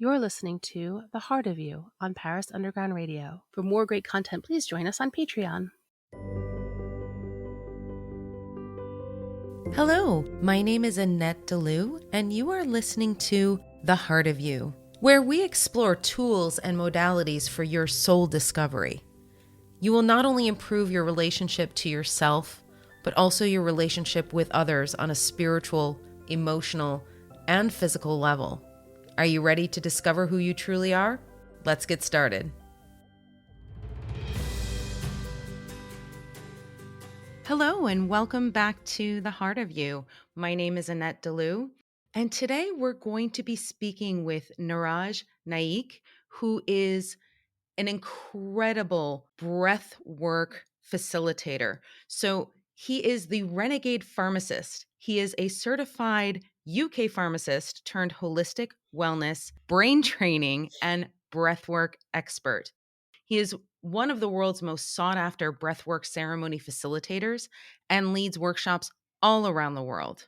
You're listening to The Heart of You on Paris Underground Radio. For more great content, please join us on Patreon. Hello, my name is Annette Deleu, and you are listening to The Heart of You, where we explore tools and modalities for your soul discovery. You will not only improve your relationship to yourself, but also your relationship with others on a spiritual, emotional, and physical level. Are you ready to discover who you truly are? Let's get started. Hello, and welcome back to The Heart of You. My name is Annette Deleu, and today we're going to be speaking with Niraj Naik, who is an incredible breathwork facilitator. So he is the Renegade Pharmacist. He is a certified UK pharmacist turned holistic wellness, brain training, and breathwork expert. He is one of the world's most sought after breathwork ceremony facilitators and leads workshops all around the world.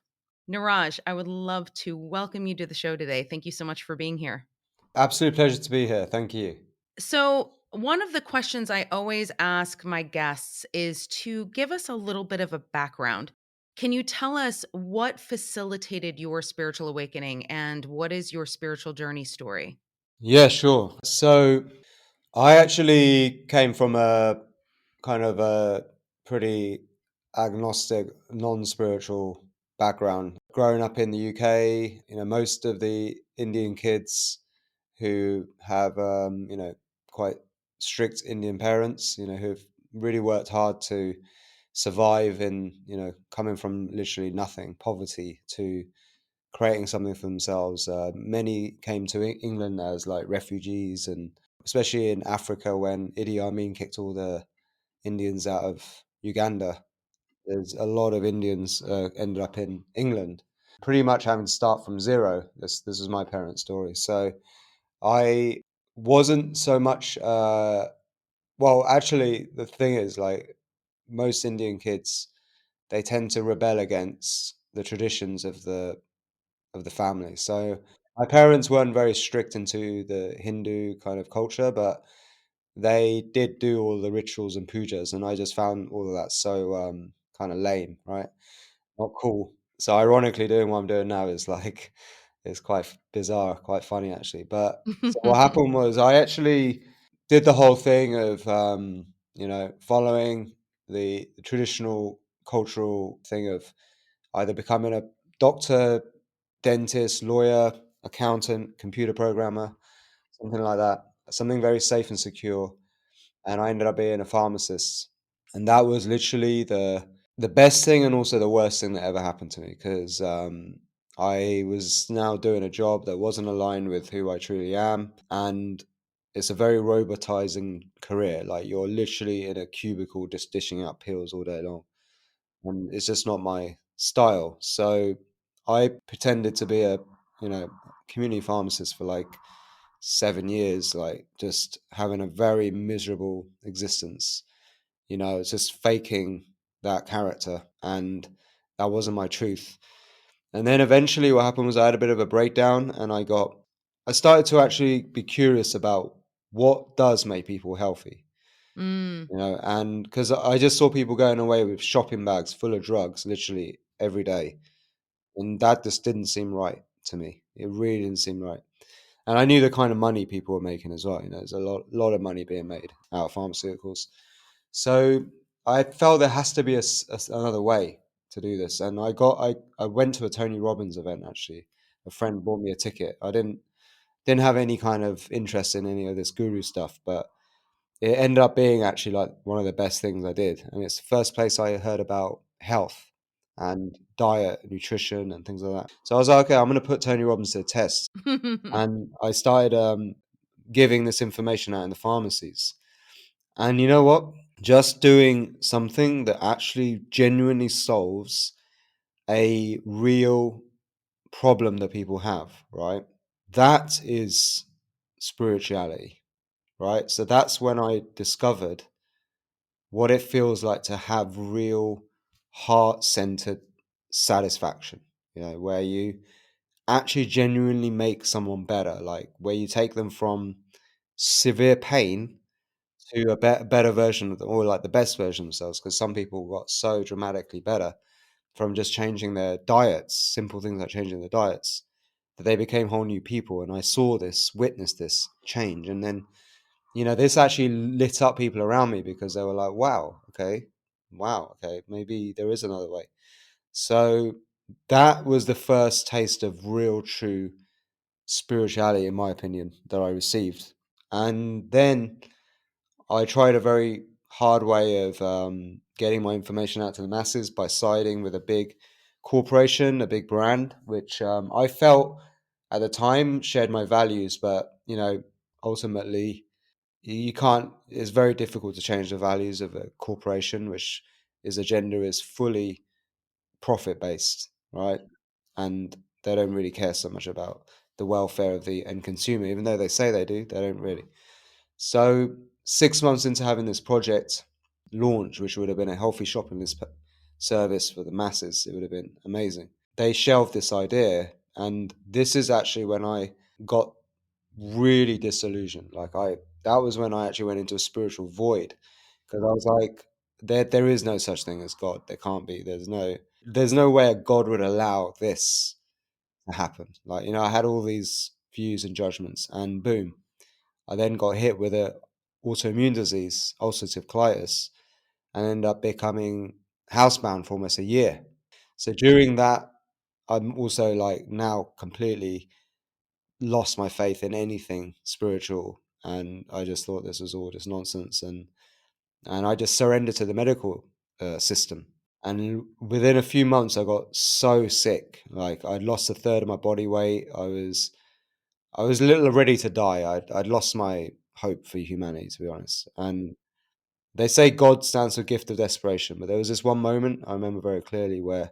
Niraj, I would love to welcome you to the show today. Thank you so much for being here. Absolute pleasure to be here. Thank you. So, one of the questions I always ask my guests is to give us a little bit of a background. Can you tell us what facilitated your spiritual awakening and what is your spiritual journey story? Yeah, sure. So I actually came from a kind of a pretty agnostic, non-spiritual background. Growing up in the UK, most of the Indian kids who have, quite strict Indian parents, who've really worked hard to survive in, coming from literally nothing, poverty, to creating something for themselves. Many came to England as like refugees, and especially in Africa when Idi Amin kicked all the Indians out of Uganda. There's a lot of Indians ended up in England, pretty much having to start from zero. This is my parents' story. So I wasn't so much. Well, actually, the thing is, like most Indian kids, they tend to rebel against the traditions of the family. So my parents weren't very strict into the Hindu kind of culture, but they did do all the rituals and pujas, and I just found all of that so kind of lame, right? Not cool. So ironically, doing what I'm doing now is like it's quite bizarre, quite funny actually. But so what happened was I actually did the whole thing of following the traditional cultural thing of either becoming a doctor, dentist, lawyer, accountant, computer programmer, something like that. Something very safe and secure. And I ended up being a pharmacist. And that was literally the best thing and also the worst thing that ever happened to me because I was now doing a job that wasn't aligned with who I truly am. And it's a very robotizing career. Like you're literally in a cubicle just dishing out pills all day long. And it's just not my style. So I pretended to be a, community pharmacist for like 7 years, like just having a very miserable existence. It's just faking that character, and that wasn't my truth. And then eventually, what happened was I had a bit of a breakdown, and I started to actually be curious about what does make people healthy, Mm. and because I just saw people going away with shopping bags full of drugs literally every day, and that just didn't seem right to me. It really didn't seem right. And I knew the kind of money people were making as well. There's a lot of money being made out of pharmaceuticals. So I felt there has to be another way to do this. And I went to a Tony Robbins event actually. A friend bought me a ticket. I didn't have any kind of interest in any of this guru stuff, but it ended up being actually like one of the best things I did. And it's the first place I heard about health and diet, nutrition, and things like that. So I was like, okay, I'm going to put Tony Robbins to the test. And I started giving this information out in the pharmacies. And you know what? Just doing something that actually genuinely solves a real problem that people have, right? That is spirituality, right? So that's when I discovered what it feels like to have real heart centered satisfaction, where you actually genuinely make someone better, like where you take them from severe pain to a better version of them, or like the best version of themselves. Because some people got so dramatically better from just changing their diets, simple things like changing their diets, that they became whole new people. And I saw this, witnessed this change. And then, this actually lit up people around me because they were like, wow, okay, maybe there is another way. So that was the first taste of real, true spirituality, in my opinion, that I received. And then I tried a very hard way of getting my information out to the masses by siding with a big corporation, a big brand, which I felt at the time shared my values, but ultimately you can't. It's very difficult to change the values of a corporation, which is agenda is fully profit based, right? And they don't really care so much about the welfare of the end consumer, even though they say they do. They don't really. So 6 months into having this project launch, which would have been a healthy shopping list service for the masses, it would have been amazing. They shelved this idea, and this is actually when I got really disillusioned. That was when I actually went into a spiritual void because I was like, there is no such thing as God. There can't be. There's no way a God would allow this to happen. Like, I had all these views and judgments, and boom, I then got hit with a autoimmune disease, ulcerative colitis, and ended up becoming housebound for almost a year. So during that, I'm also like now completely lost my faith in anything spiritual, and I just thought this was all just nonsense, and I just surrendered to the medical system. And within a few months, I got so sick. Like I'd lost a third of my body weight. I was a little ready to die. I'd lost my hope for humanity, to be honest. And they say God stands for gift of desperation, but there was this one moment I remember very clearly where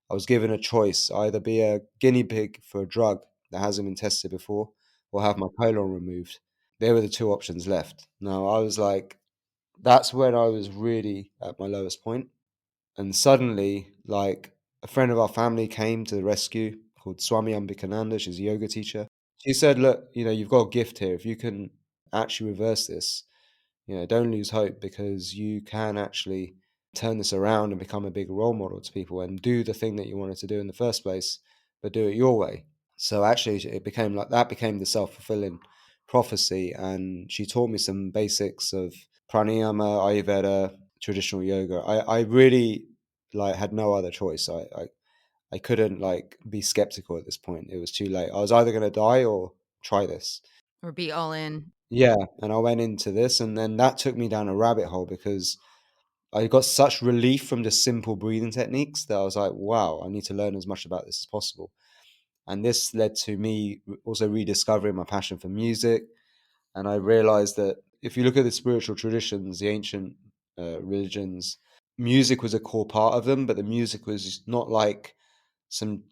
I was given a choice: either be a guinea pig for a drug that hasn't been tested before, or have my colon removed. There were the two options left. Now I was like, that's when I was really at my lowest point. And suddenly, like a friend of our family came to the rescue called Swami Ambikananda. She's a yoga teacher. She said, "Look, you've got a gift here. If you can actually reverse this, don't lose hope because you can actually turn this around and become a big role model to people and do the thing that you wanted to do in the first place, but do it your way." So actually, it became like that became the self-fulfilling prophecy. And she taught me some basics of pranayama, Ayurveda, traditional yoga. I really like had no other choice. I couldn't like be skeptical at this point. It was too late. I was either going to die or try this. Or be all in. Yeah, and I went into this, and then that took me down a rabbit hole because I got such relief from the simple breathing techniques that I was like, wow, I need to learn as much about this as possible. And this led to me also rediscovering my passion for music. And I realized that if you look at the spiritual traditions, the ancient religions, music was a core part of them, but the music was not like some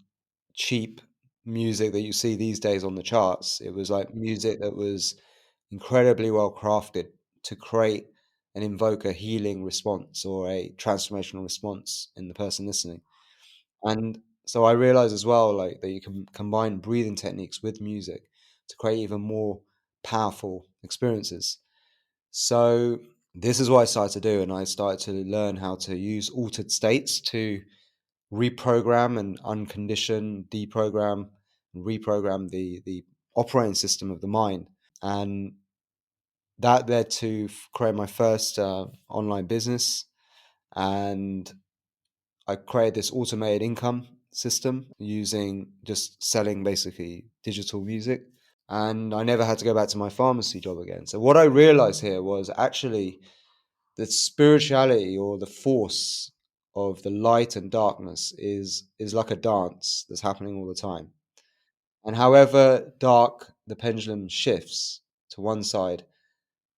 cheap music that you see these days on the charts. It was like music that was incredibly well crafted to create and invoke a healing response or a transformational response in the person listening. And so I realized as well, like that you can combine breathing techniques with music to create even more powerful experiences. So this is what I started to do, and I started to learn how to use altered states to reprogram and uncondition, deprogram, and reprogram the operating system of the mind. And that led to create my first online business, and I created this automated income system using just selling basically digital music. And I never had to go back to my pharmacy job again. So what I realized here was actually that spirituality, or the force of the light and darkness, is like a dance that's happening all the time. And however dark the pendulum shifts to one side,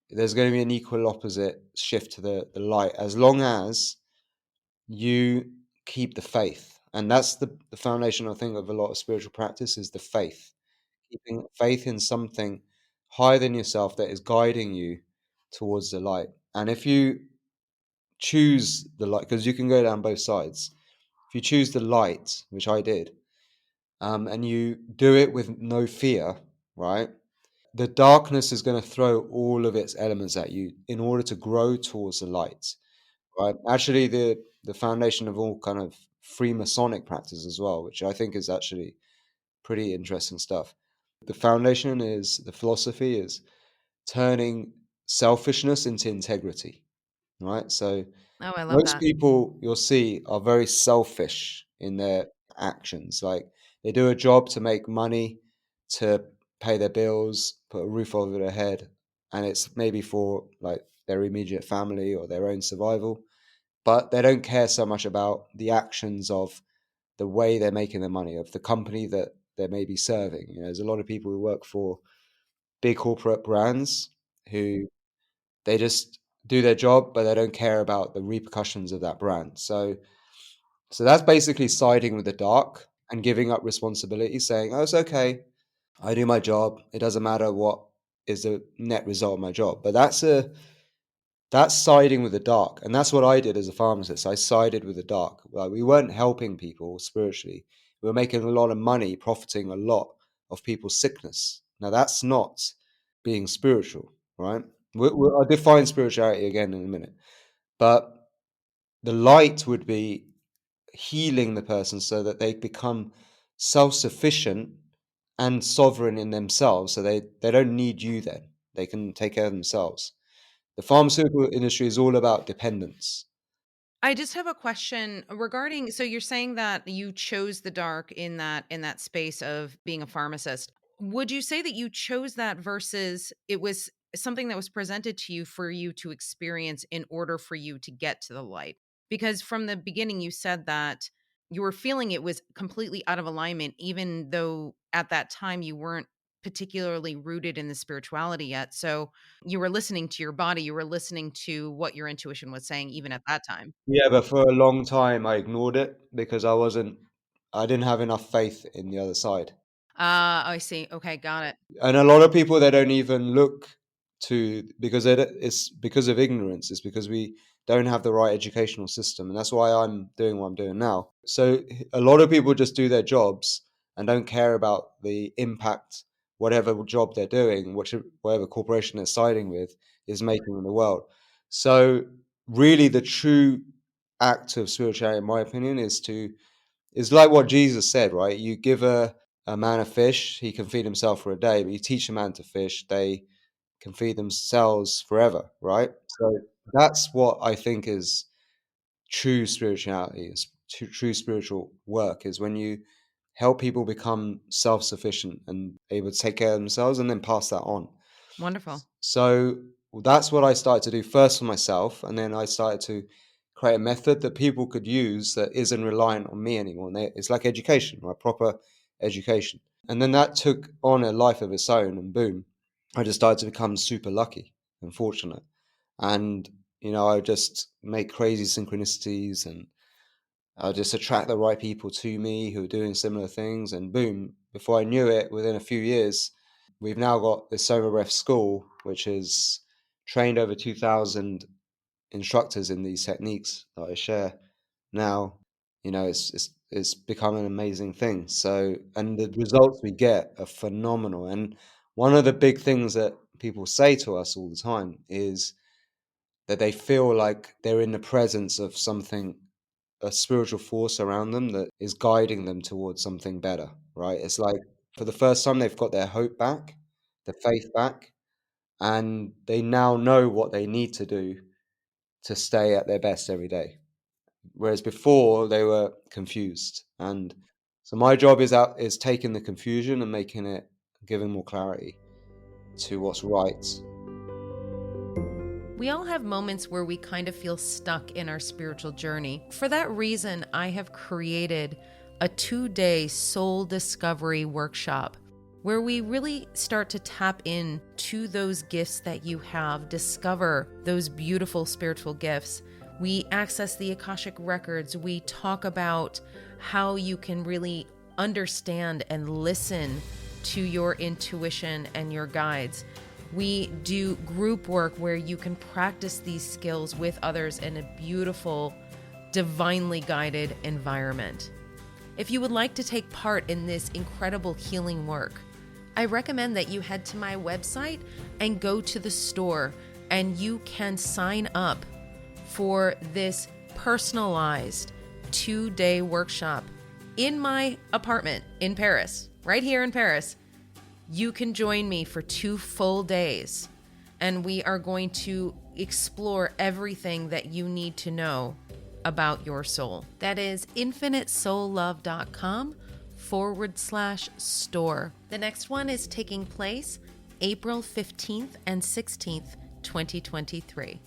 there's going to be an equal opposite shift to the light, as long as you keep the faith. And that's the foundational thing of a lot of spiritual practice is the faith. Keeping faith in something higher than yourself that is guiding you towards the light. And if you choose the light, because you can go down both sides. If you choose the light, which I did, and you do it with no fear, right? The darkness is going to throw all of its elements at you in order to grow towards the light, right? Actually, the foundation of all kind of Freemasonic practice as well, which I think is actually pretty interesting stuff. The foundation is the philosophy is turning selfishness into integrity, right? So Oh, I love most that. people you'll see are very selfish in their actions. Like they do a job to make money, to pay their bills, put a roof over their head, and it's maybe for like their immediate family or their own survival. But they don't care so much about the actions of the way they're making their money, of the company that they may be serving. You know, there's a lot of people who work for big corporate brands who they just do their job, but they don't care about the repercussions of that brand. So that's basically siding with the dark and giving up responsibility, saying, "Oh, it's okay. I do my job. It doesn't matter what is the net result of my job." But that's siding with the dark, and that's what I did as a pharmacist. I sided with the dark. Like we weren't helping people spiritually. We were making a lot of money, profiting a lot of people's sickness. Now that's not being spiritual, right? I'll define spirituality again in a minute. But the light would be healing the person so that they become self-sufficient and sovereign in themselves. So they don't need you then. They can take care of themselves. The pharmaceutical industry is all about dependence. I just have a question regarding, so you're saying that you chose the dark in that space of being a pharmacist. Would you say that you chose that versus it was something that was presented to you for you to experience in order for you to get to the light? Because from the beginning you said that you were feeling it was completely out of alignment, even though at that time you weren't particularly rooted in the spirituality yet. So you were listening to your body, you were listening to what your intuition was saying even at that time. Yeah, but for a long time I ignored it because I didn't have enough faith in the other side. Ah, I see. Okay, got it. And a lot of people they don't even look to because it's because of ignorance. It's because we don't have the right educational system, and that's why I'm doing what I'm doing now. So a lot of people just do their jobs and don't care about the impact whatever job they're doing, whatever corporation they're siding with is making in the world. So really, the true act of spirituality, in my opinion, is like what Jesus said, right? You give a man a fish, he can feed himself for a day, but you teach a man to fish, they can feed themselves forever, right? So that's what I think is true spirituality, is true spiritual work, is when you help people become self sufficient and able to take care of themselves and then pass that on. Wonderful. So that's what I started to do first for myself, and then I started to create a method that people could use that isn't reliant on me anymore. It's like education, right? Proper education. And then that took on a life of its own, and boom, I just started to become super lucky and fortunate. And I just make crazy synchronicities, and I just attract the right people to me who are doing similar things. And boom, before I knew it, within a few years, we've now got this Soma Breath school, which has trained over 2,000 instructors in these techniques that I share. Now, it's become an amazing thing. So, and the results we get are phenomenal. And one of the big things that people say to us all the time is that they feel like they're in the presence of something, a spiritual force around them that is guiding them towards something better, right? It's like for the first time they've got their hope back, their faith back, and they now know what they need to do to stay at their best every day. Whereas before they were confused. And so my job is taking the confusion and making it, giving more clarity to what's right. We all have moments where we kind of feel stuck in our spiritual journey. For that reason, I have created a 2-day soul discovery workshop where we really start to tap in to those gifts that you have, discover those beautiful spiritual gifts. We access the Akashic records. We talk about how you can really understand and listen to your intuition and your guides. We do group work where you can practice these skills with others in a beautiful, divinely guided environment. If you would like to take part in this incredible healing work, I recommend that you head to my website and go to the store, and you can sign up for this personalized 2-day workshop in my apartment in Paris, right here in Paris. You can join me for 2 full days, and we are going to explore everything that you need to know about your soul. That is infinitesoullove.com/store. The next one is taking place April 15th and 16th, 2023.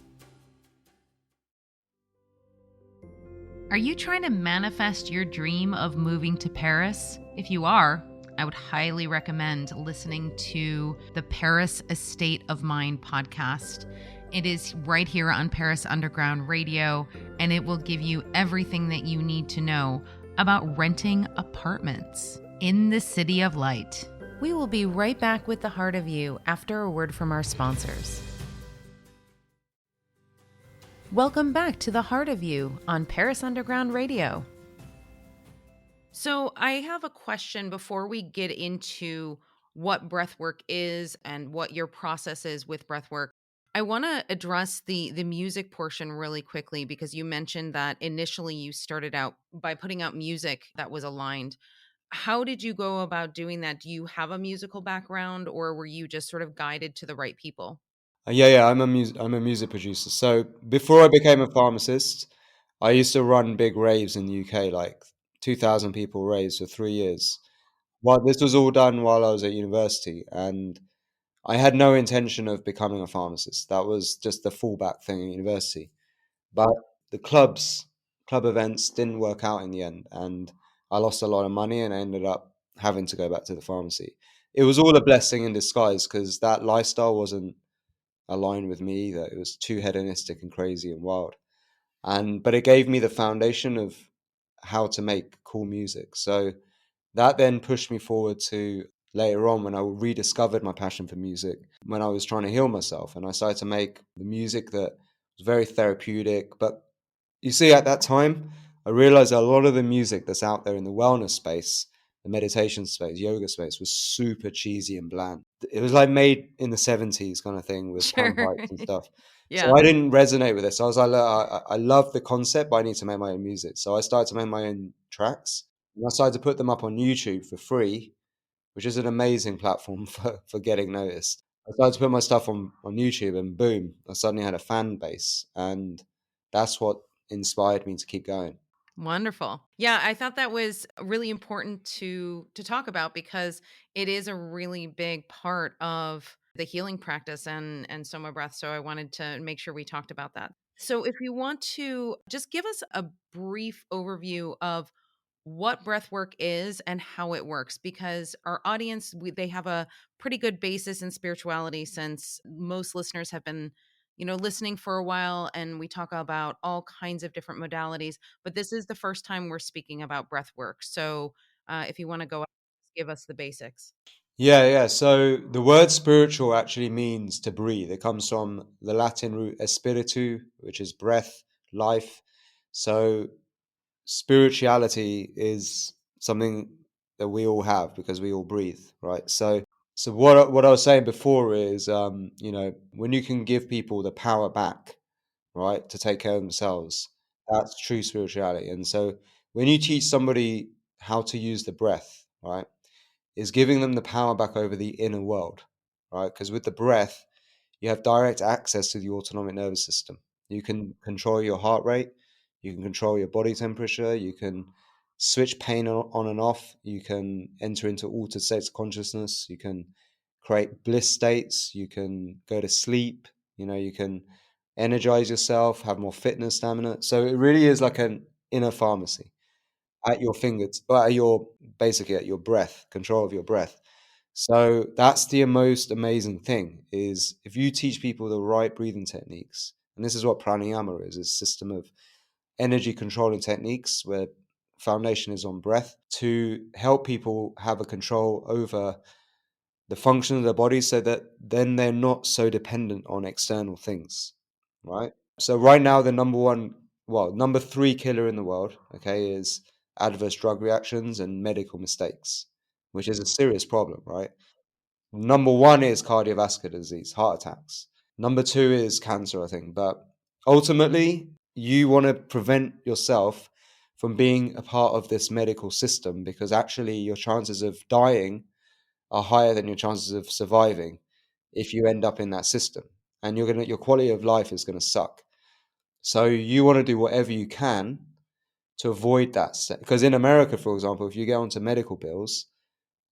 Are you trying to manifest your dream of moving to Paris? If you are, I would highly recommend listening to the Paris Estate of Mind podcast. It is right here on Paris Underground Radio, and it will give you everything that you need to know about renting apartments in the City of Light. We will be right back with the Heart of You after a word from our sponsors. Welcome back to the Heart of You on Paris Underground Radio. So I have a question before we get into what breathwork is and what your process is with breathwork. I want to address the music portion really quickly, because you mentioned that initially you started out by putting out music that was aligned. How did you go about doing that? Do you have a musical background, or were you just sort of guided to the right people? Yeah. I'm a music producer. So before I became a pharmacist, I used to run big raves in the UK, like 2,000 people raves for 3 years. Well, this was all done while I was at university, and I had no intention of becoming a pharmacist. That was just the fallback thing at university. But the club events didn't work out in the end, and I lost a lot of money, and I ended up having to go back to the pharmacy. It was all a blessing in disguise because that lifestyle wasn't aligned with me either. It was too hedonistic and crazy and wild. But it gave me the foundation of how to make cool music. So that then pushed me forward to later on when I rediscovered my passion for music, when I was trying to heal myself. And I started to make the music that was very therapeutic. But you see, at that time, I realized a lot of the music that's out there in the wellness space, the meditation space, yoga space, was super cheesy and bland. It was like made in the 70s kind of thing with Sure. panpipes and stuff. So Yeah. I didn't resonate with this. So I was like, look, I love the concept, but I need to make my own music. So I started to make my own tracks. And I started to put them up on YouTube for free, which is an amazing platform for getting noticed. I started to put my stuff on YouTube, and boom, I suddenly had a fan base. And that's what inspired me to keep going. Wonderful. Yeah, I thought that was really important to talk about, because it is a really big part of the healing practice and Soma breath. So I wanted to make sure we talked about that. So if you want to just give us a brief overview of what breath work is and how it works, because our audience, they have a pretty good basis in spirituality, since most listeners have been listening for a while, and we talk about all kinds of different modalities, but this is the first time we're speaking about breath work. So if you want to go ahead, give us the basics. Yeah. So the word spiritual actually means to breathe. It comes from the Latin root espiritu, which is breath, life. So spirituality is something that we all have because we all breathe, right? So what I was saying before is, when you can give people the power back, right, to take care of themselves, that's true spirituality. And so when you teach somebody how to use the breath, right, is giving them the power back over the inner world, right? Because with the breath, you have direct access to the autonomic nervous system. You can control your heart rate, you can control your body temperature, you can switch pain on and off, you can enter into altered states of consciousness, you can create bliss states, you can go to sleep, you can energize yourself, have more fitness, stamina. So it really is like an inner pharmacy at your fingers, at your basically at your breath, control of your breath. So that's the most amazing thing is if you teach people the right breathing techniques, and this is what pranayama is a system of energy controlling techniques where foundation is on breath to help people have a control over the function of their body so that then they're not so dependent on external things, right? So right now the number three killer in the world, okay, is adverse drug reactions, and medical mistakes, which is a serious problem, right? Number one is cardiovascular disease, heart attacks. Number two is cancer, I think. But ultimately, you want to prevent yourself from being a part of this medical system, because actually your chances of dying are higher than your chances of surviving if you end up in that system. And your quality of life is gonna suck. So you want to do whatever you can to avoid that. Because in America, for example, if you get onto medical bills,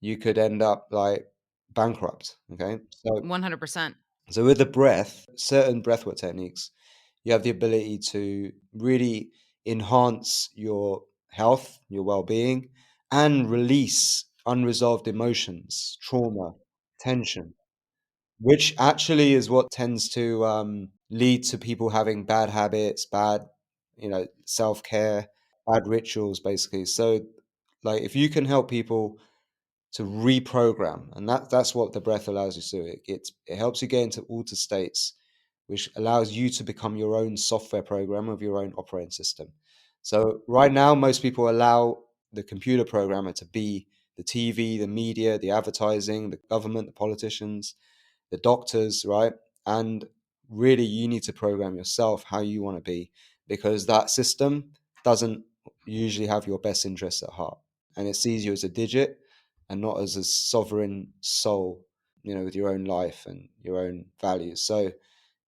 you could end up like bankrupt. Okay. So 100%. so with the breath, certain breathwork techniques, you have the ability to really enhance your health, your well-being, and release unresolved emotions, trauma, tension, which actually is what tends to lead to people having bad habits, bad, self-care, bad rituals, basically. So, like, if you can help people to reprogram, and that's what the breath allows you to do. It helps you get into altered states, which allows you to become your own software program of your own operating system. So right now, most people allow the computer programmer to be the TV, the media, the advertising, the government, the politicians, the doctors, right? And really, you need to program yourself how you want to be, because that system doesn't usually have your best interests at heart, and it sees you as a digit and not as a sovereign soul, with your own life and your own values. So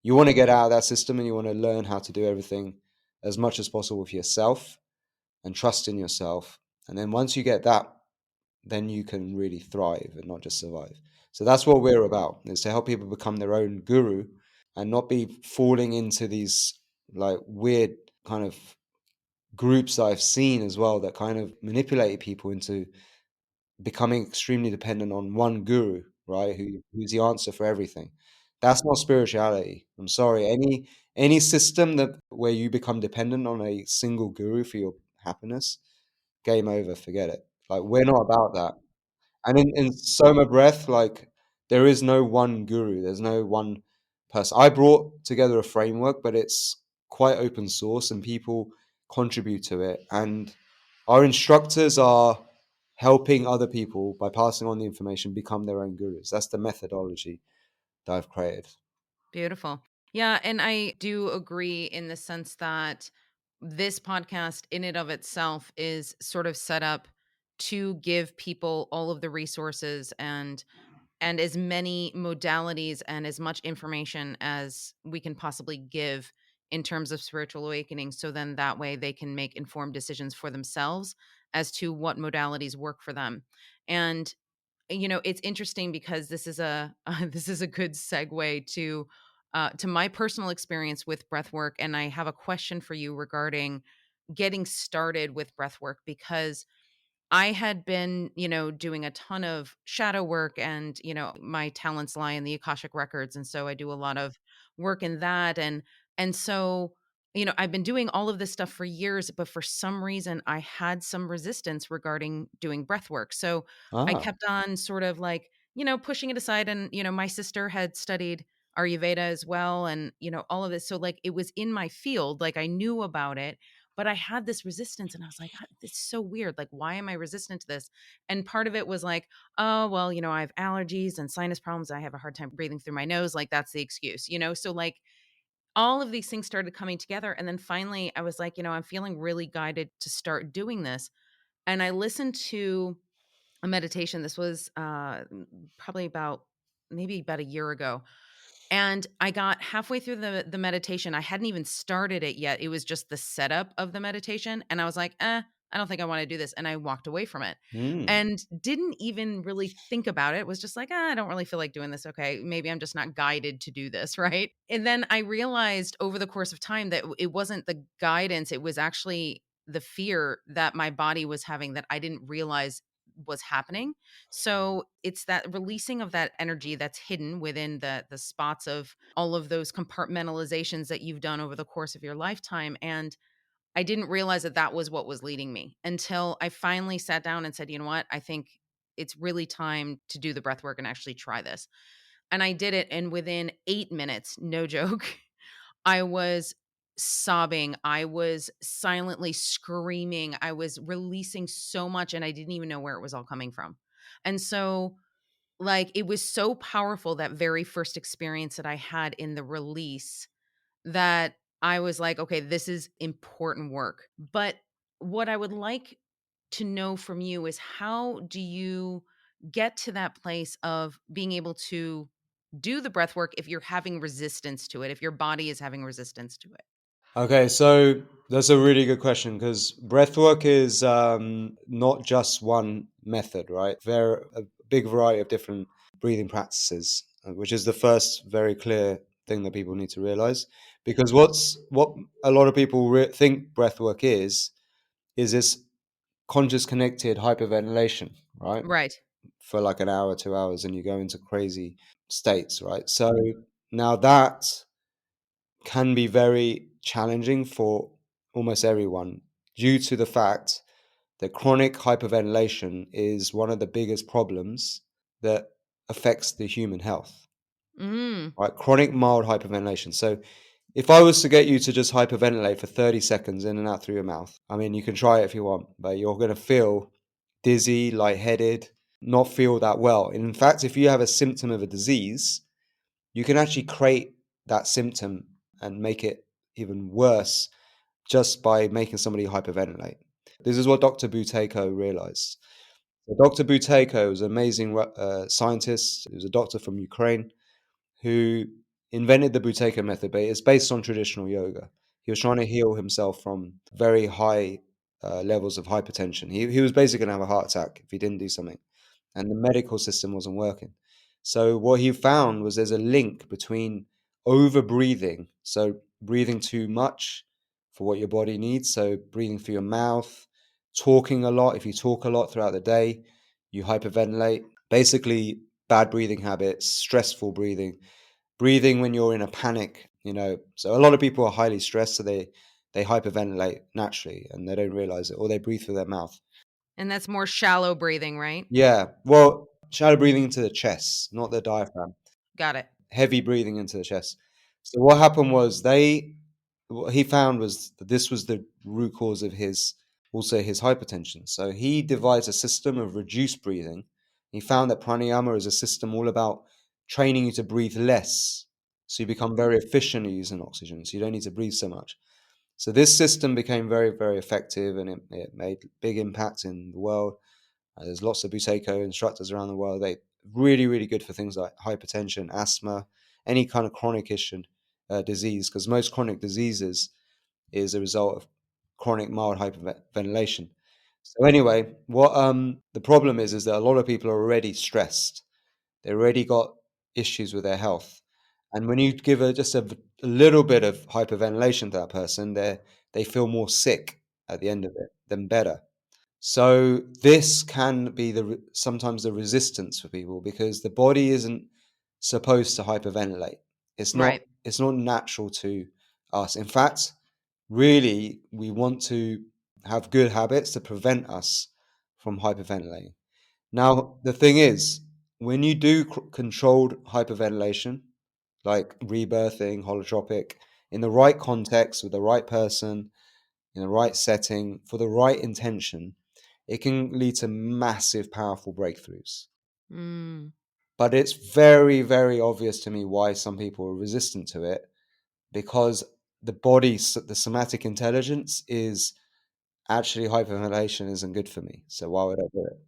you want to get out of that system, and you want to learn how to do everything as much as possible for yourself and trust in yourself. And then once you get that, then you can really thrive and not just survive. So that's what we're about, is to help people become their own guru and not be falling into these like weird kind of groups that I've seen as well, that kind of manipulate people into becoming extremely dependent on one guru, right? Who's the answer for everything. That's not spirituality. I'm sorry. Any system that where you become dependent on a single guru for your happiness, game over, forget it. Like, we're not about that. And in Soma breath, like, there is no one guru. There's no one person. I brought together a framework, but it's quite open source and people contribute to it. And our instructors are helping other people by passing on the information become their own gurus. That's the methodology that I've created. Beautiful. Yeah, and I do agree in the sense that this podcast in and of itself is sort of set up to give people all of the resources and as many modalities and as much information as we can possibly give in terms of spiritual awakening, so then that way they can make informed decisions for themselves as to what modalities work for them. And it's interesting because this is a this is a good segue to my personal experience with breath work, and I have a question for you regarding getting started with breath work, because I had been, doing a ton of shadow work, and, my talents lie in the Akashic records. And so I do a lot of work in that. And so, I've been doing all of this stuff for years, but for some reason I had some resistance regarding doing breath work. So I Ah. kept on sort of like, pushing it aside. And, my sister had studied Ayurveda as well. And, all of this. So like it was in my field, like I knew about it, but I had this resistance and I was like, This is so weird. Like, why am I resistant to this?" And part of it was like, "Oh, well, I have allergies and sinus problems. I have a hard time breathing through my nose. Like, that's the excuse?" So, like, all of these things started coming together. And then finally, I was like, I'm feeling really guided to start doing this. And I listened to a meditation. This was probably maybe about a year ago, and I got halfway through the meditation. I hadn't even started it yet. It was just the setup of the meditation. And I was like, I don't think I want to do this. And I walked away from it Hmm. and didn't even really think about it. It was just like, I don't really feel like doing this. Okay. Maybe I'm just not guided to do this. Right. And then I realized over the course of time that it wasn't the guidance. It was actually the fear that my body was having that I didn't realize was happening. So it's that releasing of that energy that's hidden within the spots of all of those compartmentalizations that you've done over the course of your lifetime. And I didn't realize that that was what was leading me until I finally sat down and said, "You know what? I think it's really time to do the breath work and actually try this." And I did it, and within 8 minutes, no joke, I was sobbing. I was silently screaming. I was releasing so much and I didn't even know where it was all coming from. And so, like, it was so powerful, that very first experience that I had in the release, that I was like, okay, this is important work. But what I would like to know from you is, how do you get to that place of being able to do the breath work if you're having resistance to it, if your body is having resistance to it? Okay, so that's a really good question because breathwork is not just one method, right? There are a big variety of different breathing practices, which is the first very clear thing that people need to realize. Because what a lot of people think breathwork is this conscious connected hyperventilation, right? Right. For like an hour, 2 hours, and you go into crazy states, right? So now that can be very challenging for almost everyone due to the fact that chronic hyperventilation is one of the biggest problems that affects the human health, Mm. right? Chronic mild hyperventilation. So if I was to get you to just hyperventilate for 30 seconds in and out through your mouth, I mean, you can try it if you want, but you're going to feel dizzy, lightheaded, not feel that well. And in fact, if you have a symptom of a disease, you can actually create that symptom and make it even worse just by making somebody hyperventilate. This is what Dr. Buteyko realized. So Dr. Buteyko was an amazing scientist. He was a doctor from Ukraine who invented the Buteyko method, but it's based on traditional yoga. He was trying to heal himself from very high levels of hypertension. He was basically going to have a heart attack if he didn't do something, and the medical system wasn't working. So what he found was there's a link between over breathing, so breathing too much for what your body needs, so breathing through your mouth, talking a lot. If you talk a lot throughout the day, you hyperventilate. Basically, bad breathing habits, stressful breathing, breathing when you're in a panic, So a lot of people are highly stressed, so they hyperventilate naturally and they don't realize it, or they breathe through their mouth. And that's more shallow breathing, right? Yeah, well, shallow breathing into the chest, not the diaphragm. Got it. Heavy breathing into the chest. So what happened was what he found was that this was the root cause of his hypertension. So he devised a system of reduced breathing. He found that pranayama is a system all about training you to breathe less. So you become very efficient at using oxygen. So you don't need to breathe so much. So this system became very, very effective, and it made big impact in the world. There's lots of Buteyko instructors around the world. They really, really good for things like hypertension, asthma, any kind of chronic issue, disease, because most chronic diseases is a result of chronic mild hyperventilation. So anyway, what the problem is that a lot of people are already stressed. They already got issues with their health, and when you give just a little bit of hyperventilation to that person, they feel more sick at the end of it than better. So this can be sometimes the resistance for people because the body isn't supposed to hyperventilate. It's not Right. it's not natural to us. In fact, really we want to have good habits to prevent us from hyperventilating. Now, the thing is, when you do controlled hyperventilation, like rebirthing, holotropic, in the right context with the right person, in the right setting, for the right intention, it can lead to massive, powerful breakthroughs. Mm. But it's very, very obvious to me why some people are resistant to it because the somatic intelligence is actually hyperventilation isn't good for me. So why would I do it?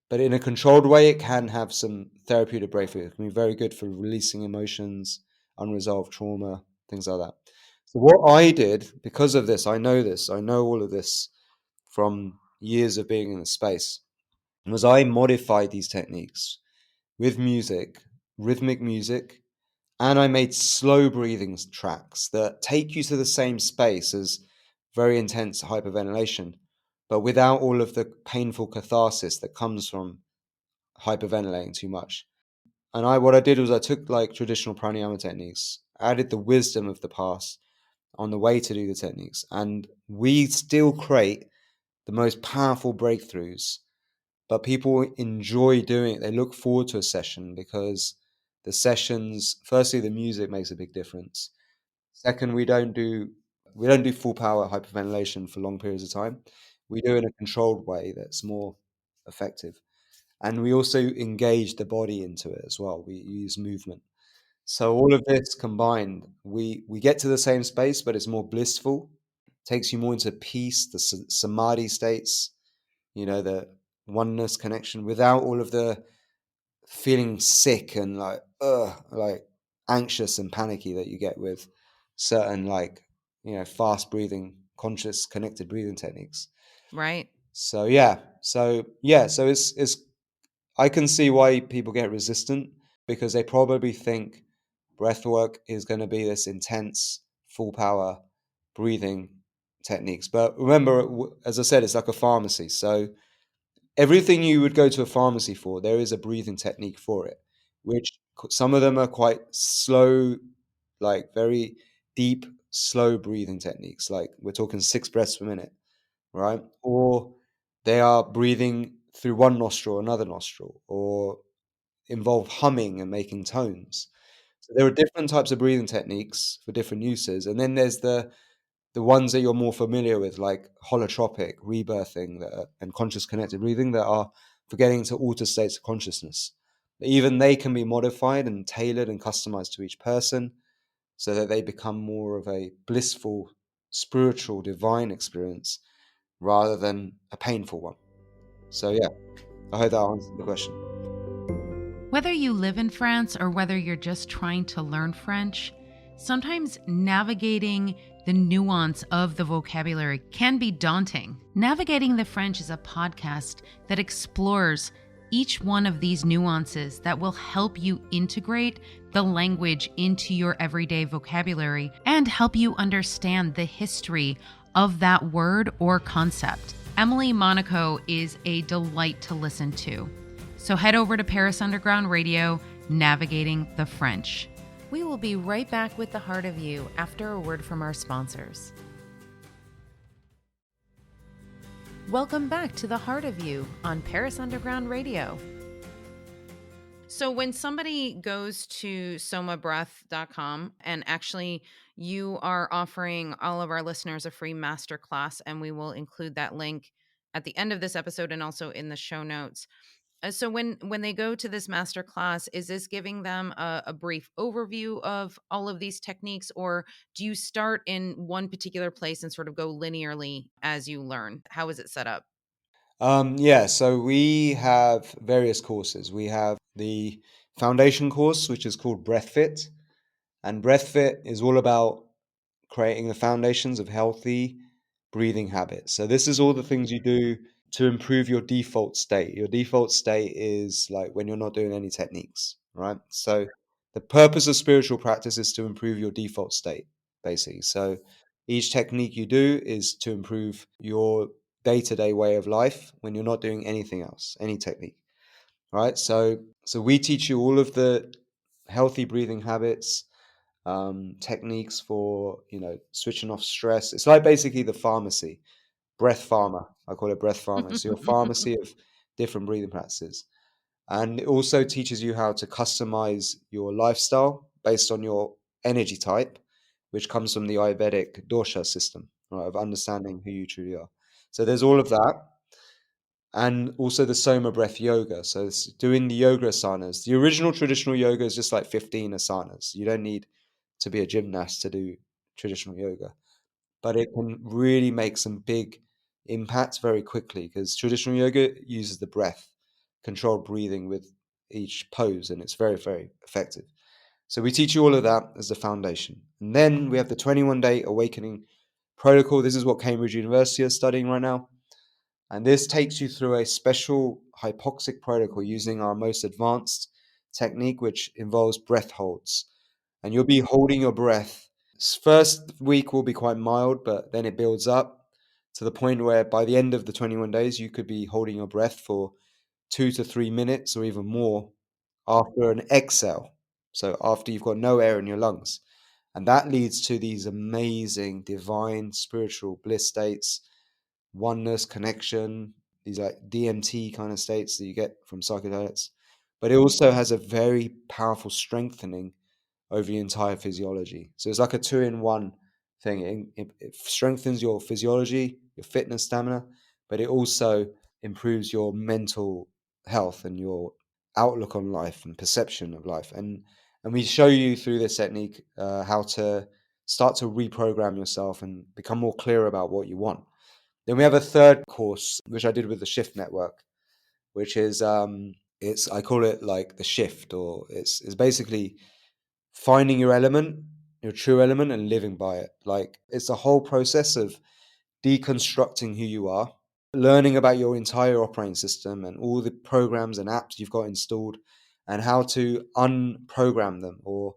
But in a controlled way, it can have some therapeutic breakthrough. It can be very good for releasing emotions, unresolved trauma, things like that. So what I did, because of this, I know all of this from years of being in the space, was I modified these techniques with music, rhythmic music, and I made slow breathing tracks that take you to the same space as very intense hyperventilation, but without all of the painful catharsis that comes from hyperventilating too much. And what I did was I took like traditional pranayama techniques, added the wisdom of the past on the way to do the techniques, and we still create the most powerful breakthroughs. But people enjoy doing it. They look forward to a session because the sessions, firstly, the music makes a big difference. Second, we don't do we don't do full power hyperventilation for long periods of time. We do it in a controlled way that's more effective. And we also engage the body into it as well. We use movement. So all of this combined, we get to the same space, but it's more blissful. Takes you more into peace, the samadhi states, the oneness connection, without all of the feeling sick and like anxious and panicky that you get with certain fast breathing, conscious, connected breathing techniques. Right. So it's I can see why people get resistant, because they probably think breath work is going to be this intense, full power breathing techniques. But remember, as I said, it's like a pharmacy. So everything you would go to a pharmacy for, there is a breathing technique for it, which some of them are quite slow, like very deep, slow breathing techniques. Like we're talking 6 breaths per minute, right? Or they are breathing through one nostril, another nostril, or involve humming and making tones. So there are different types of breathing techniques for different uses. And then there's the ones that you're more familiar with, like holotropic, rebirthing, and conscious connected breathing, that are for getting into altered states of consciousness. Even they can be modified and tailored and customized to each person so that they become more of a blissful, spiritual, divine experience rather than a painful one. So yeah, I hope that answered the question. Whether you live in France or whether you're just trying to learn French, sometimes navigating the nuance of the vocabulary can be daunting. Navigating the French is a podcast that explores each one of these nuances that will help you integrate the language into your everyday vocabulary and help you understand the history of that word or concept. Emily Monaco is a delight to listen to. So head over to Paris Underground Radio, Navigating the French. We will be right back with The Heart of You after a word from our sponsors. Welcome back to The Heart of You on Paris Underground Radio. So when somebody goes to somabreath.com, and actually you are offering all of our listeners a free masterclass, and we will include that link at the end of this episode and also in the show notes. So when they go to this masterclass, is this giving them a brief overview of all of these techniques, or do you start in one particular place and sort of go linearly as you learn? How is it set up? So we have various courses. We have the foundation course, which is called Breath Fit. And Breath Fit is all about creating the foundations of healthy breathing habits. So this is all the things you do to improve your default state. Your default state is like when you're not doing any techniques, right? So the purpose of spiritual practice is to improve your default state, basically. So each technique you do is to improve your day-to-day way of life when you're not doing anything else, any technique, right? So we teach you all of the healthy breathing habits, techniques for switching off stress. It's like basically the pharmacy, breath pharma. I call it breath pharma. So your pharmacy of different breathing practices, and it also teaches you how to customize your lifestyle based on your energy type, which comes from the Ayurvedic dosha system, right, of understanding who you truly are. So there's all of that. And also the Soma breath yoga. So it's doing the yoga asanas. The original traditional yoga is just like 15 asanas. You don't need to be a gymnast to do traditional yoga, but it can really make some big impacts very quickly, because traditional yoga uses the breath, controlled breathing with each pose, and it's very, very effective. So we teach you all of that as the foundation. And then we have the 21-day awakening protocol. This is what Cambridge University is studying right now. And this takes you through a special hypoxic protocol using our most advanced technique, which involves breath holds. And you'll be holding your breath. First week will be quite mild, but then it builds up to the point where by the end of the 21 days, you could be holding your breath for 2 to 3 minutes or even more after an exhale. So after you've got no air in your lungs. And that leads to these amazing divine spiritual bliss states, oneness, connection, these like DMT kind of states that you get from psychedelics. But it also has a very powerful strengthening over the entire physiology. So it's like a 2-in-1 thing. It strengthens your physiology, your fitness, stamina, but it also improves your mental health and your outlook on life and perception of life. And we show you through this technique how to start to reprogram yourself and become more clear about what you want. Then we have a third course, which I did with the Shift Network, which is it's I call it like the shift, or it's basically finding your element, your true element, and living by it. Like it's a whole process of deconstructing who you are, learning about your entire operating system and all the programs and apps you've got installed, and how to unprogram them or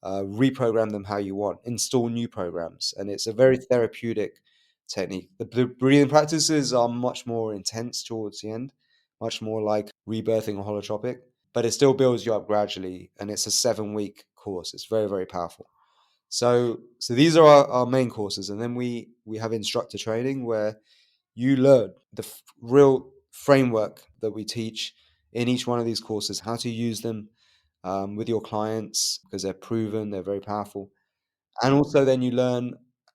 reprogram them how you want, install new programs. And it's a very therapeutic technique. The breathing practices are much more intense towards the end, much more like rebirthing a holotropic, but it still builds you up gradually. And it's a 7-week course. It's very, very powerful. So these are our main courses. And then we have instructor training where you learn the real framework that we teach in each one of these courses, how to use them with your clients because they're proven, they're very powerful. And also then you learn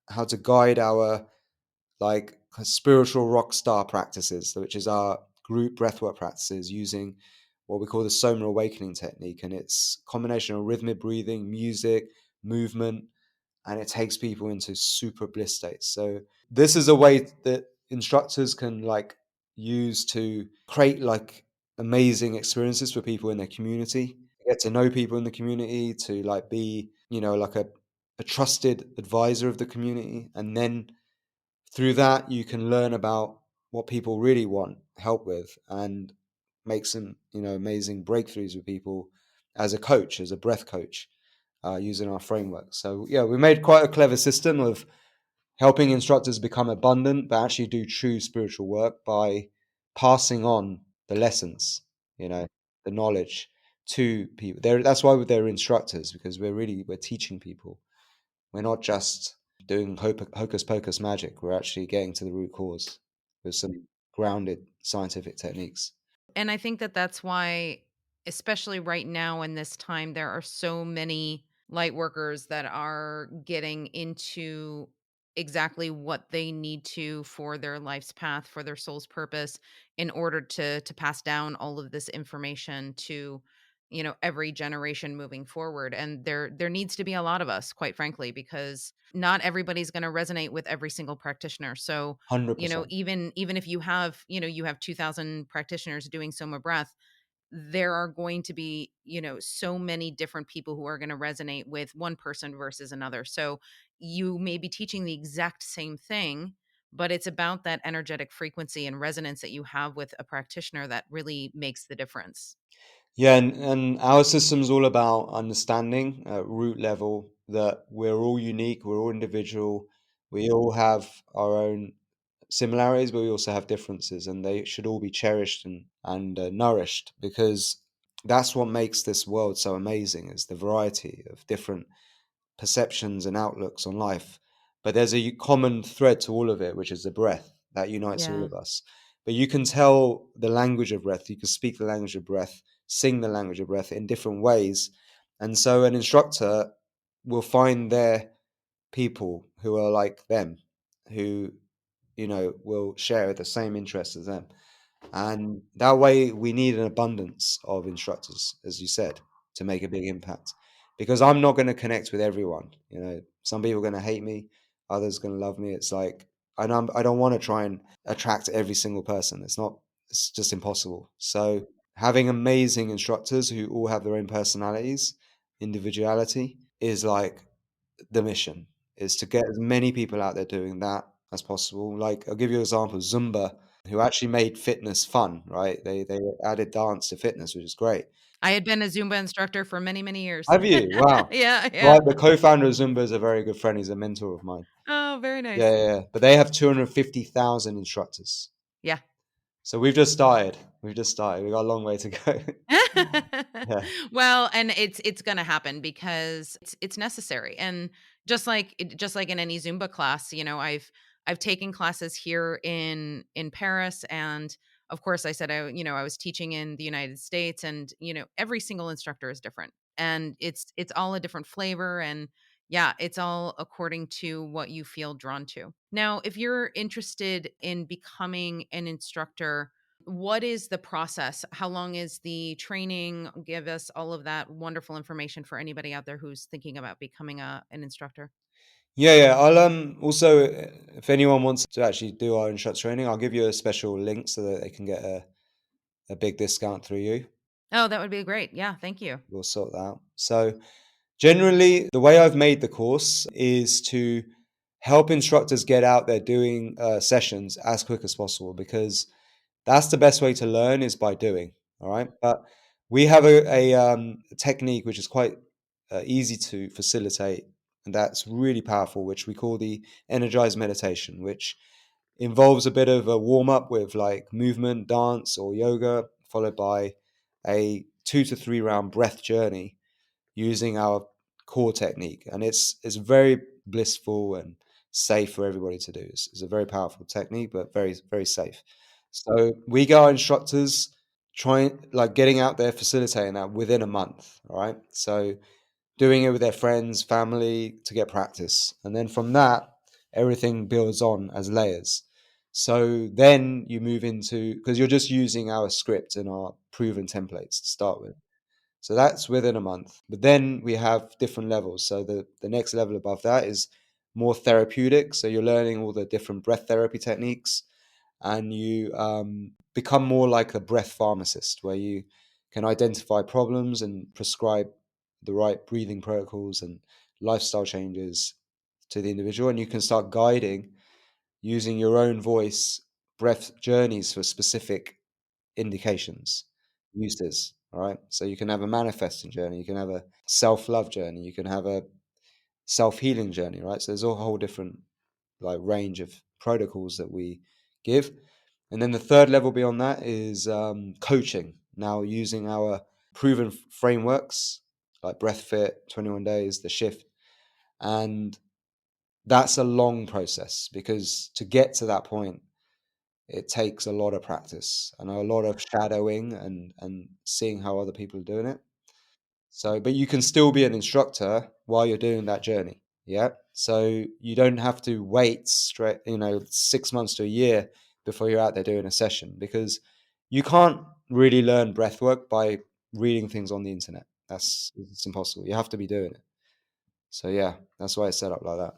how to guide our like spiritual rock star practices, which is our group breathwork practices using what we call the Soma awakening technique. And it's a combination of rhythmic breathing, music, movement, and it takes people into super bliss states. So this is a way that instructors can like use to create like amazing experiences for people in their community, get to know people in the community, to like be, like a trusted advisor of the community. And then through that, you can learn about what people really want help with and make some, amazing breakthroughs with people as a coach, as a breath coach, using our framework. So, yeah, we made quite a clever system of helping instructors become abundant, but actually do true spiritual work by passing on the lessons, the knowledge to people. That's why they're instructors, because we're teaching people. We're not just doing hocus pocus magic. We're actually getting to the root cause with some grounded scientific techniques. And I think that that's why, especially right now in this time, there are so many light workers that are getting into exactly what they need to for their life's path, for their soul's purpose, in order to pass down all of this information to, every generation moving forward. And there needs to be a lot of us, quite frankly, because not everybody's going to resonate with every single practitioner. So, 100%. even if you have 2000 practitioners doing Soma breath, there are going to be, so many different people who are going to resonate with one person versus another. So you may be teaching the exact same thing, but it's about that energetic frequency and resonance that you have with a practitioner that really makes the difference. Yeah, and our system's all about understanding at root level that we're all unique, we're all individual, we all have our own similarities, but we also have differences, and they should all be cherished and nourished, because that's what makes this world so amazing, is the variety of different perceptions and outlooks on life. But there's a common thread to all of it, which is the breath that unites all Yeah. of us. But you can tell the language of breath, you can speak the language of breath, sing the language of breath in different ways. And so an instructor will find their people who are like them, who, will share the same interests as them. And that way, we need an abundance of instructors, as you said, to make a big impact. Because I'm not going to connect with everyone. Some people are going to hate me, others going to love me. It's like, and I don't want to try and attract every single person. It's just impossible. So having amazing instructors who all have their own personalities, individuality, is like the mission, is to get as many people out there doing that as possible. Like, I'll give you an example: Zumba, who actually made fitness fun, right? They added dance to fitness, which is great. I had been a Zumba instructor for many, many years. Have you? Wow. Yeah, Well, yeah. the co-founder of Zumba is a very good friend. He's a mentor of mine. Oh, very Yeah, nice. yeah, yeah. But they have 250,000 instructors. Yeah. So we've just started. We've just started. We've got a long way to go. Yeah. Well, and it's gonna happen because it's necessary. And just like in any Zumba class, I've taken classes here in Paris, and of course I said I was teaching in the United States, and every single instructor is different. And it's all a different flavor, and Yeah, it's all according to what you feel drawn to. Now, if you're interested in becoming an instructor, what is the process? How long is the training? Give us all of that wonderful information for anybody out there who's thinking about becoming an instructor. Yeah, yeah. I'll also, if anyone wants to actually do our instructor training, I'll give you a special link so that they can get a big discount through you. Oh, that would be great. Yeah, thank you. We'll sort that out. So generally, the way I've made the course is to help instructors get out there doing sessions as quick as possible, because that's the best way to learn, is by doing. All right. But we have a technique which is quite easy to facilitate, and that's really powerful, which we call the energized meditation, which involves a bit of a warm up with like movement, dance, or yoga, followed by a 2 to 3 round breath journey using our core technique. And it's very blissful and safe for everybody to do. It's a very powerful technique, but very, very safe. So we get our instructors trying, like, getting out there, facilitating that within a month. All right. So doing it with their friends, family, to get practice. And then from that, everything builds on as layers. So then you move into, because you're just using our script and our proven templates to start with. So that's within a month. But then we have different levels. So the next level above that is more therapeutic. So you're learning all the different breath therapy techniques, and you become more like a breath pharmacist, where you can identify problems and prescribe the right breathing protocols and lifestyle changes to the individual. And you can start guiding, using your own voice, breath journeys for specific indications, uses. All right. So you can have a manifesting journey, you can have a self love journey, you can have a self healing journey, right? So there's a whole different like range of protocols that we give. And then the third level beyond that is coaching. Now, using our proven frameworks like Breath Fit, 21 Days, the Shift. And that's a long process, because to get to that point, it takes a lot of practice and a lot of shadowing and seeing how other people are doing it. So, but you can still be an instructor while you're doing that journey. Yeah. So you don't have to wait straight, 6 months to a year before you're out there doing a session, because you can't really learn breathwork by reading things on the internet. It's impossible. You have to be doing it. So yeah, that's why it's set up like that.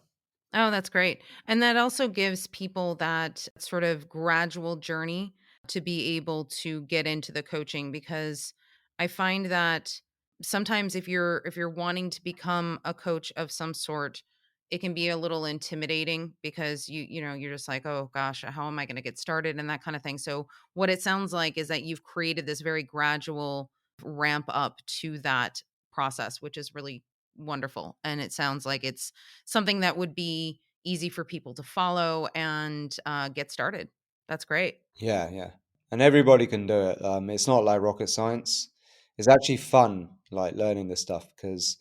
Oh, that's great. And that also gives people that sort of gradual journey to be able to get into the coaching, because I find that sometimes if you're wanting to become a coach of some sort, it can be a little intimidating because you're just like, "Oh gosh, how am I going to get started?" and that kind of thing. So what it sounds like is that you've created this very gradual ramp up to that process, which is really wonderful. And it sounds like it's something that would be easy for people to follow and get started. That's great. Yeah, yeah. And everybody can do it. It's not like rocket science. It's actually fun, like learning this stuff, because